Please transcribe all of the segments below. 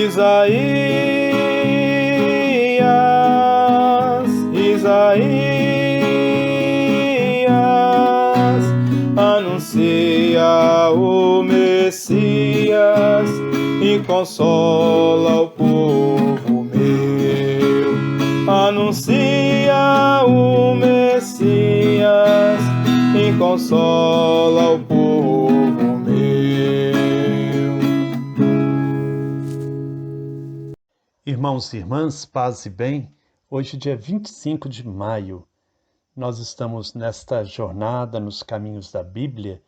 Isaías anuncia o Messias e consola o povo meu. Anuncia o Messias e consola o povo meu. Irmãos e irmãs, paz e bem, hoje dia 25 de maio, nós estamos nesta jornada nos caminhos da Bíblia,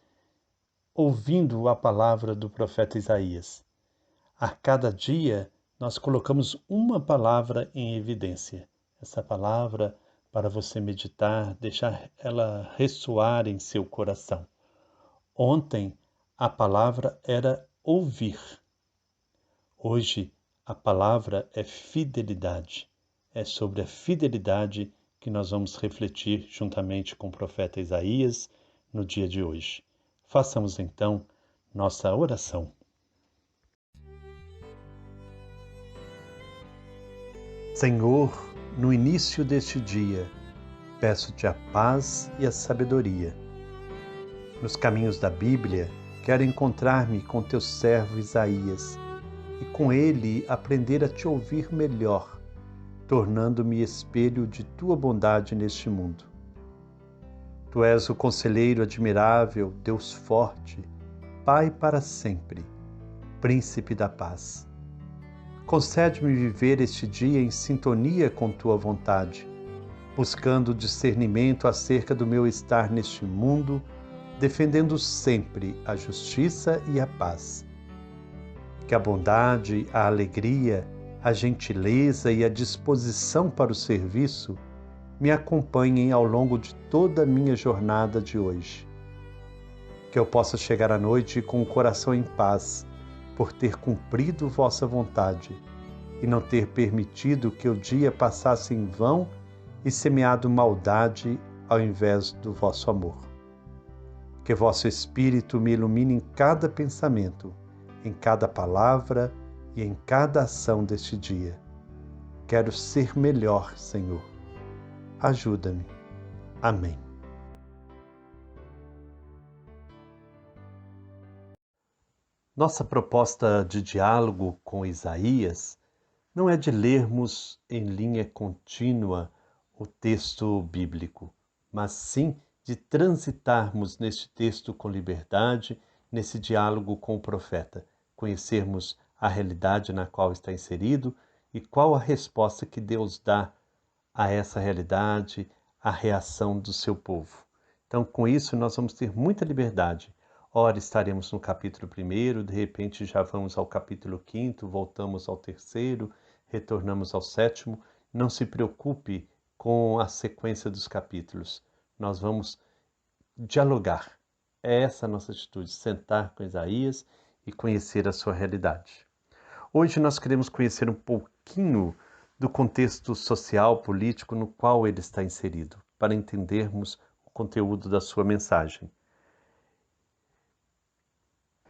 ouvindo a palavra do profeta Isaías. A cada dia nós colocamos uma palavra em evidência. Essa palavra para você meditar, deixar ela ressoar em seu coração. Ontem a palavra era ouvir. Hoje a palavra é fidelidade. É sobre a fidelidade que nós vamos refletir juntamente com o profeta Isaías no dia de hoje. Façamos então nossa oração. Senhor, no início deste dia, peço-te a paz e a sabedoria. Nos caminhos da Bíblia, quero encontrar-me com teu servo Isaías e com ele aprender a te ouvir melhor, tornando-me espelho de tua bondade neste mundo. Tu és o conselheiro admirável, Deus forte, Pai para sempre, Príncipe da paz. Concede-me viver este dia em sintonia com tua vontade, buscando discernimento acerca do meu estar neste mundo, defendendo sempre a justiça e a paz. Que a bondade, a alegria, a gentileza e a disposição para o serviço me acompanhem ao longo de toda a minha jornada de hoje. Que eu possa chegar à noite com o coração em paz, por ter cumprido vossa vontade e não ter permitido que o dia passasse em vão e semeado maldade ao invés do vosso amor. Que vosso Espírito me ilumine em cada pensamento, em cada palavra e em cada ação deste dia. Quero ser melhor, Senhor. Ajuda-me. Amém. Nossa proposta de diálogo com Isaías não é de lermos em linha contínua o texto bíblico, mas sim de transitarmos neste texto com liberdade, nesse diálogo com o profeta, conhecermos a realidade na qual está inserido e qual a resposta que Deus dá a essa realidade, a reação do seu povo. Então, com isso, nós vamos ter muita liberdade. Ora, estaremos no capítulo 1, de repente já vamos ao capítulo 5, voltamos ao 3º, retornamos ao 7º. Não se preocupe com a sequência dos capítulos. Nós vamos dialogar. É essa a nossa atitude, sentar com Isaías e conhecer a sua realidade. Hoje nós queremos conhecer um pouquinho do contexto social, político no qual ele está inserido, para entendermos o conteúdo da sua mensagem.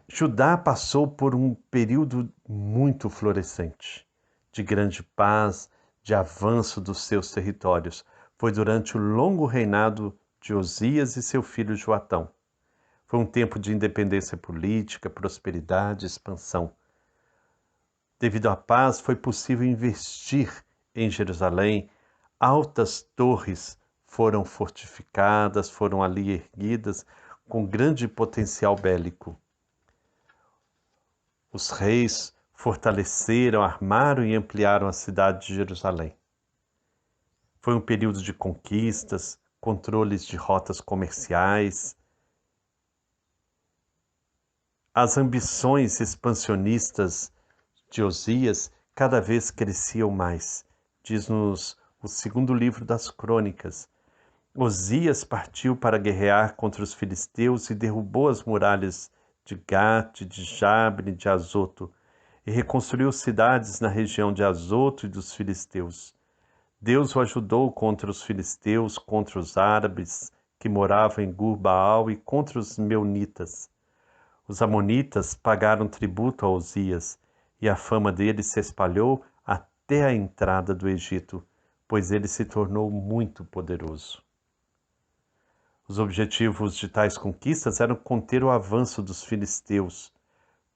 Judá passou por um período muito florescente, de grande paz, de avanço dos seus territórios. Foi durante o longo reinado de Osias e seu filho Joatão. Foi um tempo de independência política, prosperidade e expansão. Devido à paz, foi possível investir em Jerusalém. Altas torres foram fortificadas, foram ali erguidas com grande potencial bélico. Os reis fortaleceram, armaram e ampliaram a cidade de Jerusalém. Foi um período de conquistas, controles de rotas comerciais. As ambições expansionistas de Osias cada vez cresciam mais. Diz-nos o 2º livro das Crônicas. Osias partiu para guerrear contra os filisteus e derrubou as muralhas de Gate, de Jabre e de Azoto, e reconstruiu cidades na região de Azoto e dos filisteus. Deus o ajudou contra os filisteus, contra os árabes que moravam em Gur-Baal e contra os meunitas. Os amonitas pagaram tributo a Osias, e a fama dele se espalhou até a entrada do Egito, pois ele se tornou muito poderoso. Os objetivos de tais conquistas eram conter o avanço dos filisteus,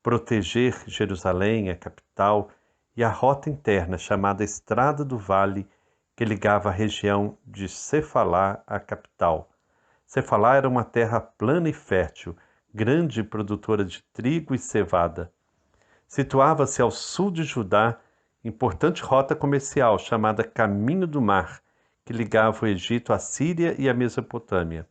proteger Jerusalém, a capital, e a rota interna chamada Estrada do Vale, que ligava a região de Cefalá à capital. Cefalá era uma terra plana e fértil, grande produtora de trigo e cevada. Situava-se ao sul de Judá, importante rota comercial chamada Caminho do Mar, que ligava o Egito à Síria e à Mesopotâmia.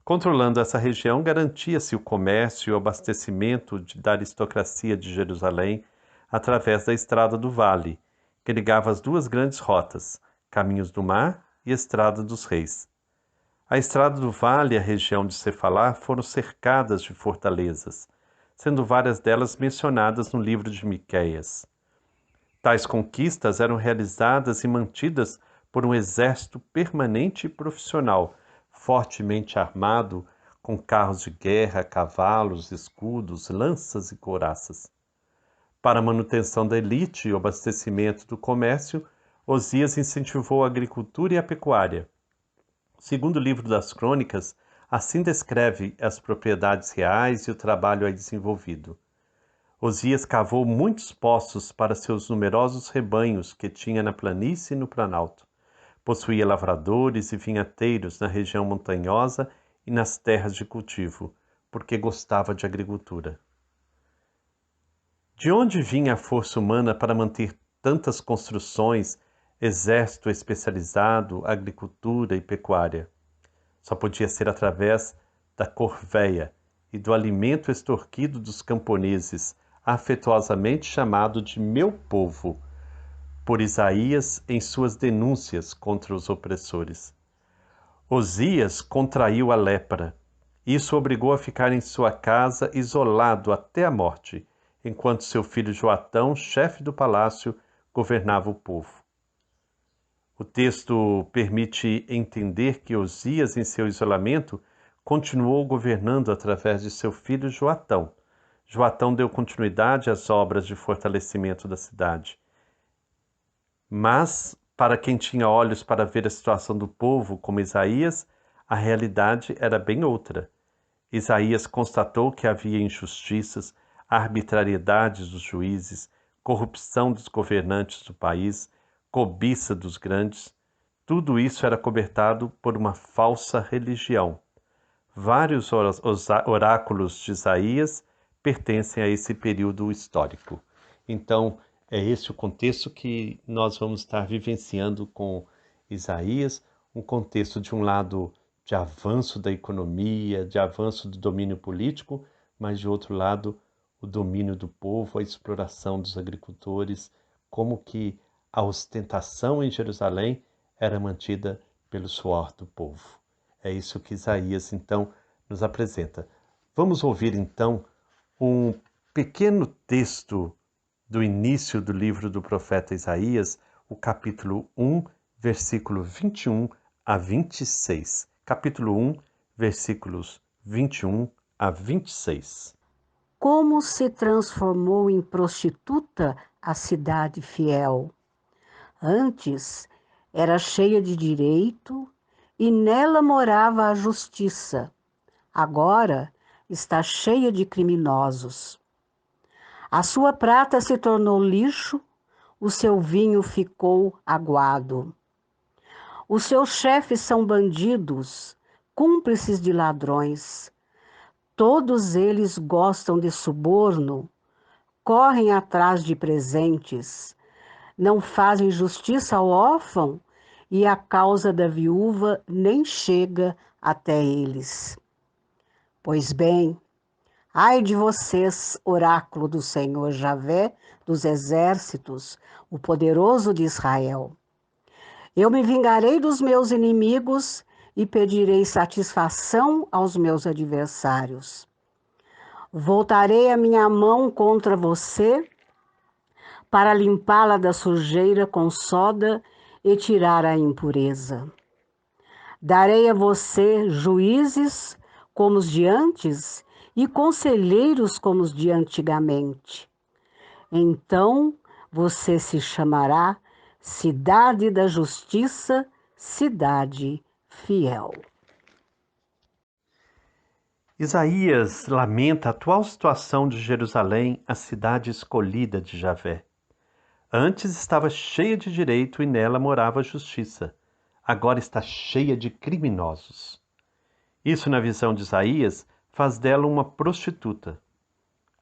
Controlando essa região, garantia-se o comércio e o abastecimento da aristocracia de Jerusalém através da Estrada do Vale, que ligava as duas grandes rotas, Caminhos do Mar e Estrada dos Reis. A Estrada do Vale e a região de Cefalá foram cercadas de fortalezas, sendo várias delas mencionadas no livro de Miqueias. Tais conquistas eram realizadas e mantidas por um exército permanente e profissional, fortemente armado, com carros de guerra, cavalos, escudos, lanças e couraças. Para a manutenção da elite e o abastecimento do comércio, Osias incentivou a agricultura e a pecuária. Segundo o livro das Crônicas, assim descreve as propriedades reais e o trabalho aí desenvolvido. Osias cavou muitos poços para seus numerosos rebanhos que tinha na planície e no planalto. Possuía lavradores e vinhateiros na região montanhosa e nas terras de cultivo, porque gostava de agricultura. De onde vinha a força humana para manter tantas construções, exército especializado, agricultura e pecuária? Só podia ser através da corvéia e do alimento extorquido dos camponeses, afetuosamente chamado de meu povo, por Isaías em suas denúncias contra os opressores. Osias contraiu a lepra. Isso o obrigou a ficar em sua casa isolado até a morte, enquanto seu filho Joatão, chefe do palácio, governava o povo. O texto permite entender que Osias, em seu isolamento, continuou governando através de seu filho Joatão. Joatão deu continuidade às obras de fortalecimento da cidade. Mas, para quem tinha olhos para ver a situação do povo, como Isaías, a realidade era bem outra. Isaías constatou que havia injustiças, arbitrariedades dos juízes, corrupção dos governantes do país, cobiça dos grandes. Tudo isso era cobertado por uma falsa religião. Vários oráculos de Isaías pertencem a esse período histórico. Então, é esse o contexto que nós vamos estar vivenciando com Isaías, um contexto de um lado de avanço da economia, de avanço do domínio político, mas de outro lado o domínio do povo, a exploração dos agricultores, como que a ostentação em Jerusalém era mantida pelo suor do povo. É isso que Isaías, então, nos apresenta. Vamos ouvir, então, um pequeno texto do início do livro do profeta Isaías, o capítulo 1, versículo 21 a 26. Capítulo 1, versículos 21 a 26. Como se transformou em prostituta a cidade fiel. Antes era cheia de direito e nela morava a justiça. Agora está cheia de criminosos. A sua prata se tornou lixo, o seu vinho ficou aguado. Os seus chefes são bandidos, cúmplices de ladrões. Todos eles gostam de suborno, correm atrás de presentes, não fazem justiça ao órfão e a causa da viúva nem chega até eles. Pois bem, ai de vocês, oráculo do Senhor Javé dos exércitos, o poderoso de Israel. Eu me vingarei dos meus inimigos e pedirei satisfação aos meus adversários. Voltarei a minha mão contra você para limpá-la da sujeira com soda e tirar a impureza. Darei a você juízes como os de antes e conselheiros como os de antigamente. Então você se chamará Cidade da Justiça, Cidade Fiel. Isaías lamenta a atual situação de Jerusalém, a cidade escolhida de Javé. Antes estava cheia de direito e nela morava a justiça. Agora está cheia de criminosos. Isso, na visão de Isaías, faz dela uma prostituta.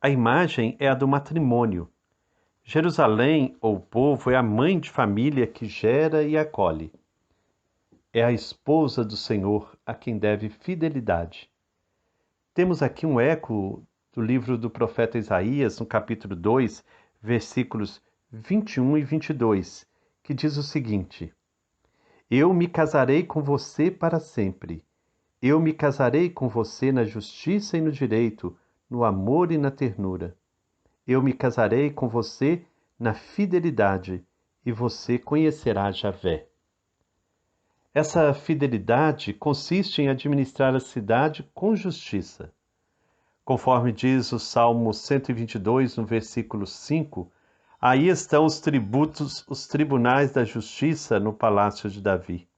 A imagem é a do matrimônio. Jerusalém, ou povo, é a mãe de família que gera e acolhe. É a esposa do Senhor a quem deve fidelidade. Temos aqui um eco do livro do profeta Isaías, no capítulo 2, versículos 21 e 22, que diz o seguinte: Eu me casarei com você para sempre. Eu me casarei com você na justiça e no direito, no amor e na ternura. Eu me casarei com você na fidelidade, e você conhecerá Javé. Essa fidelidade consiste em administrar a cidade com justiça. Conforme diz o Salmo 122, no versículo 5, aí estão os tributos, os tribunais da justiça no palácio de Davi.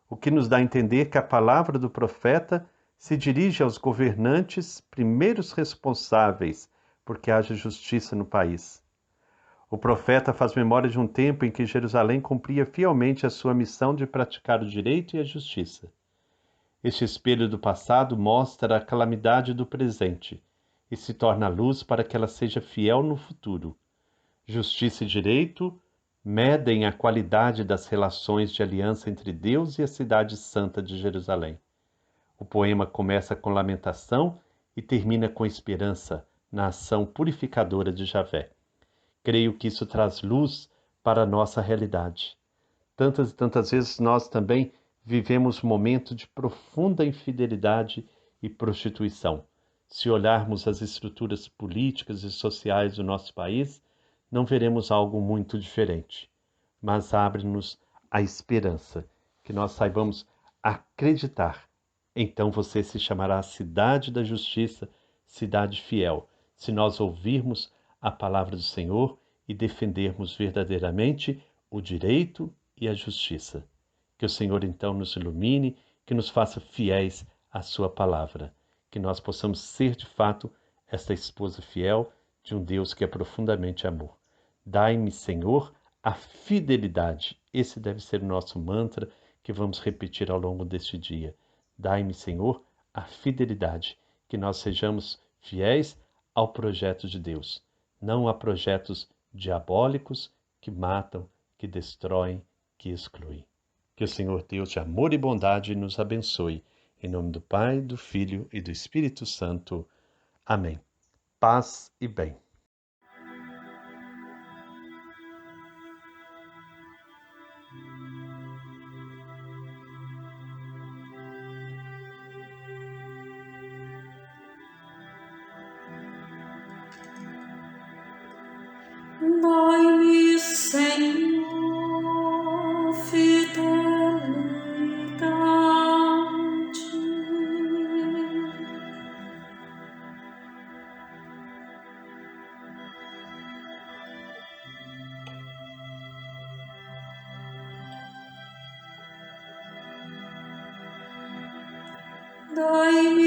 O que nos dá a entender que a palavra do profeta se dirige aos governantes, primeiros responsáveis porque haja justiça no país. O profeta faz memória de um tempo em que Jerusalém cumpria fielmente a sua missão de praticar o direito e a justiça. Este espelho do passado mostra a calamidade do presente e se torna a luz para que ela seja fiel no futuro. Justiça e direito medem a qualidade das relações de aliança entre Deus e a cidade santa de Jerusalém. O poema começa com lamentação e termina com esperança na ação purificadora de Javé. Creio que isso traz luz para a nossa realidade. Tantas e tantas vezes nós também vivemos momentos de profunda infidelidade e prostituição. Se olharmos as estruturas políticas e sociais do nosso país, não veremos algo muito diferente, mas abre-nos a esperança, que nós saibamos acreditar. Então você se chamará Cidade da Justiça, Cidade Fiel, se nós ouvirmos a palavra do Senhor e defendermos verdadeiramente o direito e a justiça. Que o Senhor então nos ilumine, que nos faça fiéis à sua palavra, que nós possamos ser de fato esta esposa fiel de um Deus que é profundamente amor. Dai-me, Senhor, a fidelidade. Esse deve ser o nosso mantra que vamos repetir ao longo deste dia. Dai-me, Senhor, a fidelidade, que nós sejamos fiéis ao projeto de Deus, não a projetos diabólicos que matam, que destroem, que excluem. Que o Senhor Deus de amor e bondade nos abençoe. Em nome do Pai, do Filho e do Espírito Santo. Amém. Paz e bem. Dai-me, Senhor, fidelidade. Dai-me